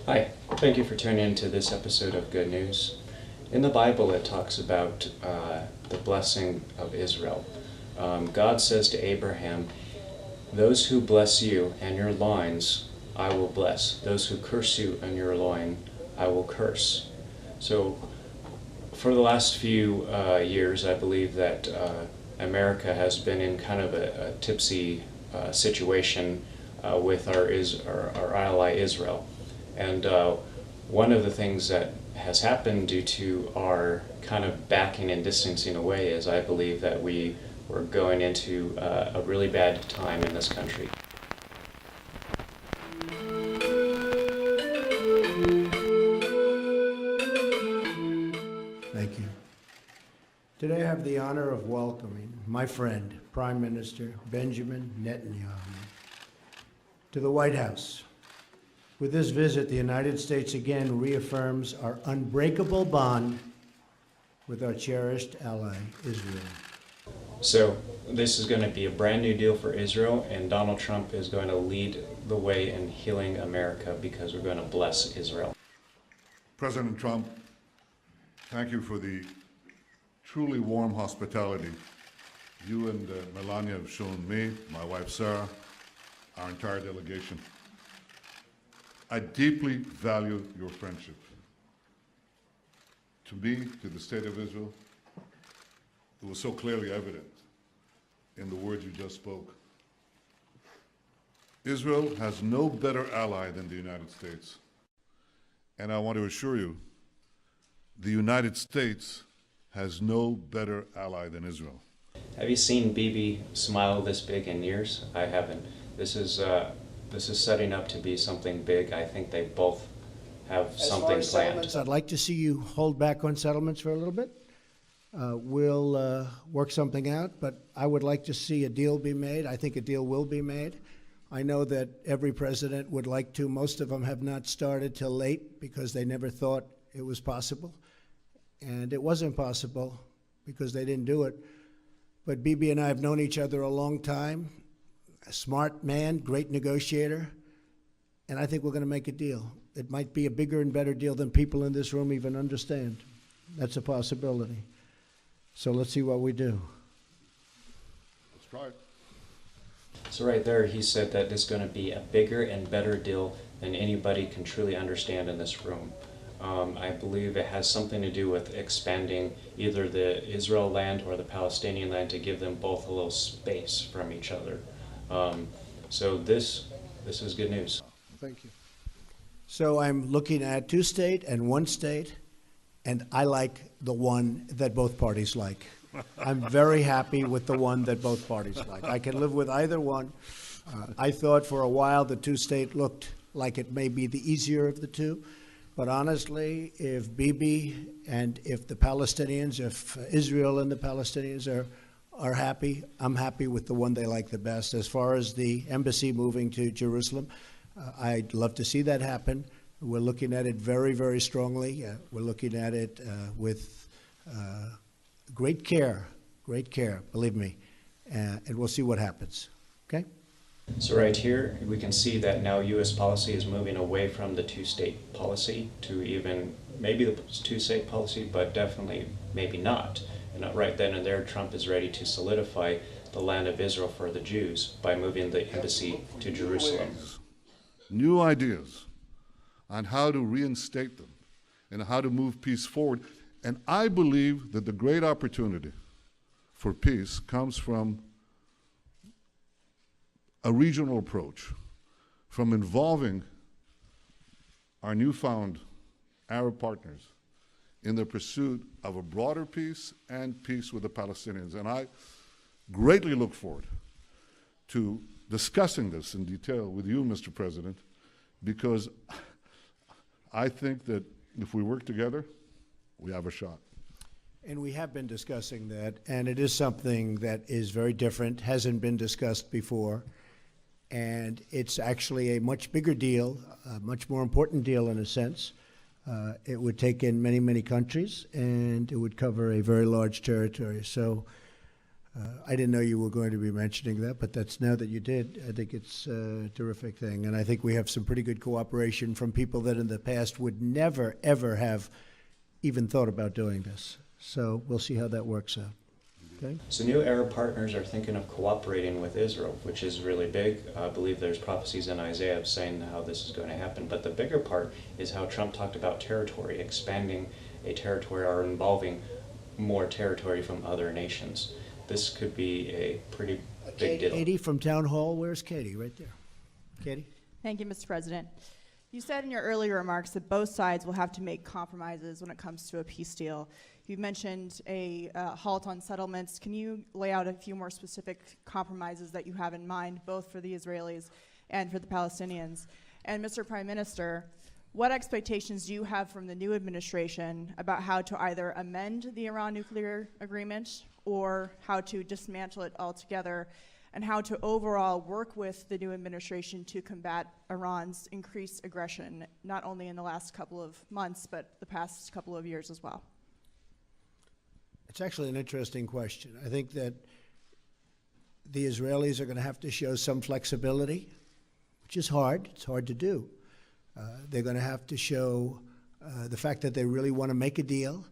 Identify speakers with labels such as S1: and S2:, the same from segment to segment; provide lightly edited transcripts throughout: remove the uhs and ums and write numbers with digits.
S1: Hi, thank you for tuning in to this episode of Good News. In the Bible, it talks about the blessing of Israel. God says to Abraham, "Those who bless you and your loins, I will bless. Those who curse you and your loin, I will curse." So, for the last few years, I believe that America has been in kind of a tipsy situation with our ally Israel. And one of the things that has happened due to our kind of backing and distancing away is I believe that we were going into a really bad time in this country.
S2: Thank you. Today I have the honor of welcoming my friend, Prime Minister Benjamin Netanyahu, to the White House. With this visit, the United States again reaffirms our unbreakable bond with our cherished ally, Israel.
S1: So this is going to be a brand new deal for Israel, and Donald Trump is going to lead the way in healing America because we're going to bless Israel.
S3: President Trump, thank you for the truly warm hospitality you and Melania have shown me, my wife Sarah, our entire delegation. I deeply value your friendship. To me, to the State of Israel, it was so clearly evident in the words you just spoke. Israel has no better ally than the United States. And I want to assure you, the United States has no better ally than Israel.
S1: Have you seen Bibi smile this big in years? I haven't. This is setting up to be something big. I think they both have something planned.
S2: I'd like to see you hold back on settlements for a little bit. We'll work something out, but I would like to see a deal be made. I think a deal will be made. I know that every president would like to. Most of them have not started till late because they never thought it was possible. And it wasn't possible because they didn't do it. But Bibi and I have known each other a long time. A smart man, great negotiator, and I think we're going to make a deal. It might be a bigger and better deal than people in this room even understand. That's a possibility. So let's see what we do.
S3: Let's try it.
S1: So right there, he said that it's going to be a bigger and better deal than anybody can truly understand in this room. I believe it has something to do with expanding either the Israel land or the Palestinian land to give them both a little space from each other. So this is good news.
S2: Thank you. So I'm looking at two state and one state, and I like the one that both parties like. I'm very happy with the one that both parties like. I can live with either one. I thought for a while the two state looked like it may be the easier of the two. But honestly, if Bibi and if the Palestinians, if Israel and the Palestinians are happy, I'm happy with the one they like the best. As far as the embassy moving to Jerusalem, I'd love to see that happen. We're looking at it very, very strongly. We're looking at it with great care, believe me. And we'll see what happens, okay?
S1: So right here, we can see that now U.S. policy is moving away from the two-state policy to even maybe the two-state policy, but definitely maybe not. And right then and there, Trump is ready to solidify the land of Israel for the Jews by moving the embassy to Jerusalem.
S3: New ideas on how to reinstate them and how to move peace forward. And I believe that the great opportunity for peace comes from a regional approach, from involving our newfound Arab partners in the pursuit of a broader peace and peace with the Palestinians. And I greatly look forward to discussing this in detail with you, Mr. President, because I think that if we work together, we have a shot.
S2: And we have been discussing that, and it is something that is very different, hasn't been discussed before, and it's actually a much bigger deal, a much more important deal in a sense. It would take in many, many countries, and it would cover a very large territory. So I didn't know you were going to be mentioning that, but that's now that you did. I think it's a terrific thing. And I think we have some pretty good cooperation from people that in the past would never, ever have even thought about doing this. So we'll see how that works out. Okay?
S1: So new Arab partners are thinking of cooperating with Israel, which is really big. I believe there's prophecies in Isaiah saying how this is going to happen. But the bigger part is how Trump talked about territory, expanding a territory or involving more territory from other nations. This could be a pretty big deal.
S2: Katie from Town Hall. Where's Katie? Right there. Katie?
S4: Thank you, Mr. President. You said in your earlier remarks that both sides will have to make compromises when it comes to a peace deal. You mentioned a halt on settlements. Can you lay out a few more specific compromises that you have in mind, both for the Israelis and for the Palestinians? And Mr. Prime Minister, what expectations do you have from the new administration about how to either amend the Iran nuclear agreement or how to dismantle it altogether, and how to overall work with the new administration to combat Iran's increased aggression, not only in the last couple of months, but the past couple of years as well?
S2: It's actually an interesting question. I think that the Israelis are going to have to show some flexibility, which is hard. It's hard to do. They're going to have to show the fact that they really want to make a deal.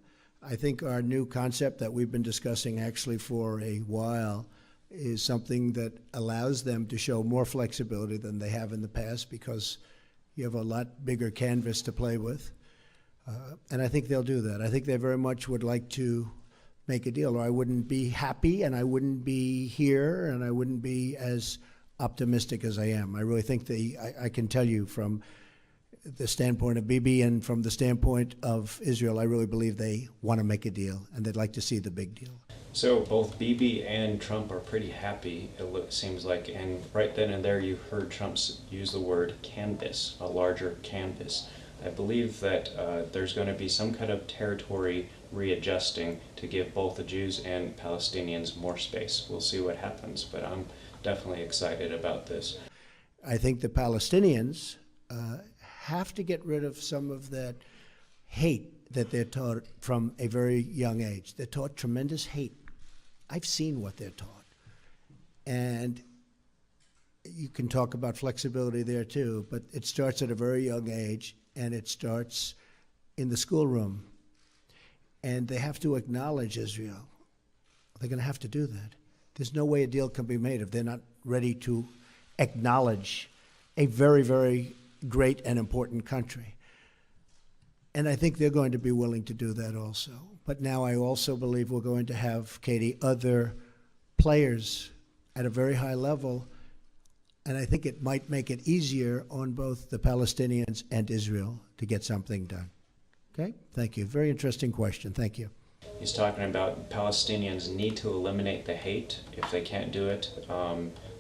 S2: I think our new concept that we've been discussing actually for a while is something that allows them to show more flexibility than they have in the past, because you have a lot bigger canvas to play with. And I think they'll do that. I think they very much would like to make a deal, or I wouldn't be happy and I wouldn't be here and I wouldn't be as optimistic as I am. I really think I can tell you from the standpoint of Bibi and from the standpoint of Israel, I really believe they want to make a deal and they'd like to see the big deal.
S1: So both Bibi and Trump are pretty happy, it seems like, and right then and there you heard Trump use the word canvas, a larger canvas. I believe that there's going to be some kind of territory readjusting to give both the Jews and Palestinians more space. We'll see what happens, but I'm definitely excited about this.
S2: I think the Palestinians have to get rid of some of that hate that they're taught from a very young age. They're taught tremendous hate. I've seen what they're taught. And you can talk about flexibility there too, but it starts at a very young age, and it starts in the schoolroom. And they have to acknowledge Israel. They're going to have to do that. There's no way a deal can be made if they're not ready to acknowledge a very, very great and important country. And I think they're going to be willing to do that also. But now I also believe we're going to have, Katie, other players at a very high level, and I think it might make it easier on both the Palestinians and Israel to get something done. Okay? Thank you. Very interesting question. Thank you.
S1: He's talking about Palestinians need to eliminate the hate. If they can't do it,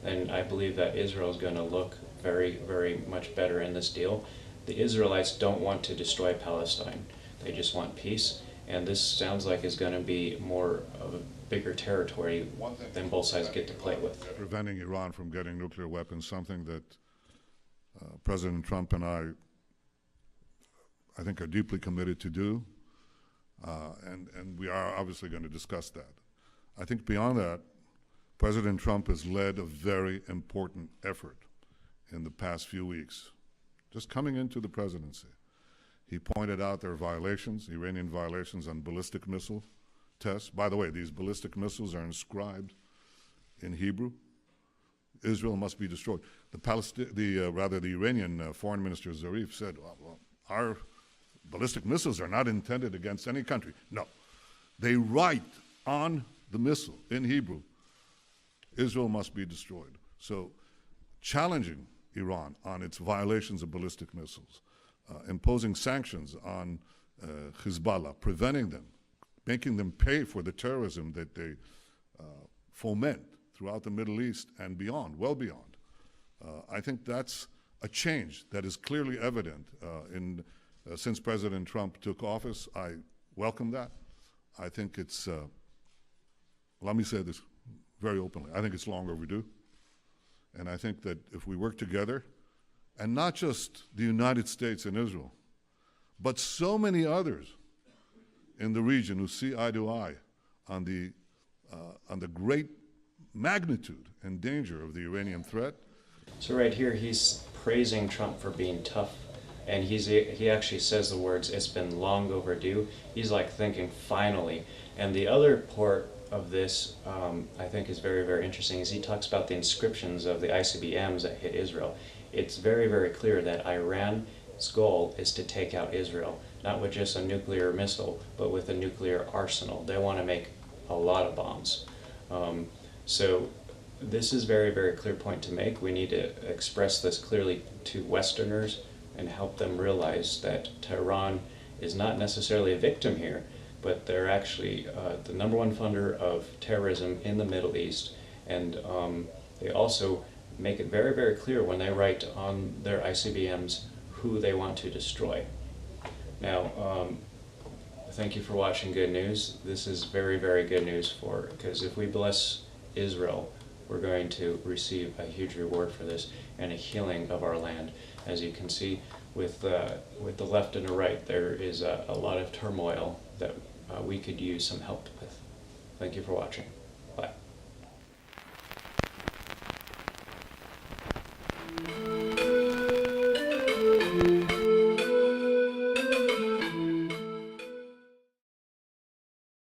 S1: then I believe that Israel is going to look very, very much better in this deal. The Israelites don't want to destroy Palestine. They just want peace. And this sounds like is going to be more of a bigger territory than both sides get to play with.
S3: Preventing Iran from getting nuclear weapons, something that President Trump and I think are deeply committed to do. And we are obviously going to discuss that. I think beyond that, President Trump has led a very important effort in the past few weeks. Just coming into the presidency, he pointed out there are violations, Iranian violations on ballistic missile tests. By the way, these ballistic missiles are inscribed in Hebrew. Israel must be destroyed. The Iranian Foreign Minister Zarif said, well, our ballistic missiles are not intended against any country. No, they write on the missile in Hebrew, Israel must be destroyed. So challenging Iran on its violations of ballistic missiles, imposing sanctions on Hezbollah, preventing them, making them pay for the terrorism that they foment throughout the Middle East and beyond, well beyond. I think that's a change that is clearly evident since President Trump took office. I welcome that. I think it's, let me say this very openly, I think it's long overdue. And I think that if we work together, and not just the United States and Israel, but so many others in the region who see eye to eye on the on the great magnitude and danger of the Iranian threat.
S1: So right here, he's praising Trump for being tough, and he actually says the words, "It's been long overdue." He's like thinking, finally. And the other part of this, I think, is very, very interesting, is he talks about the inscriptions of the ICBMs that hit Israel. It's very, very clear that Iran's goal is to take out Israel, not with just a nuclear missile, but with a nuclear arsenal. They want to make a lot of bombs. So this is a very, very clear point to make. We need to express this clearly to Westerners and help them realize that Tehran is not necessarily a victim here, but they're actually the number one funder of terrorism in the Middle East. And they also make it very, very clear when they write on their ICBMs who they want to destroy. Now, thank you for watching Good News. This is very, very good news because if we bless Israel, we're going to receive a huge reward for this and a healing of our land. As you can see, with the left and the right, there is a lot of turmoil that we could use some help with. Thank you for watching. Bye.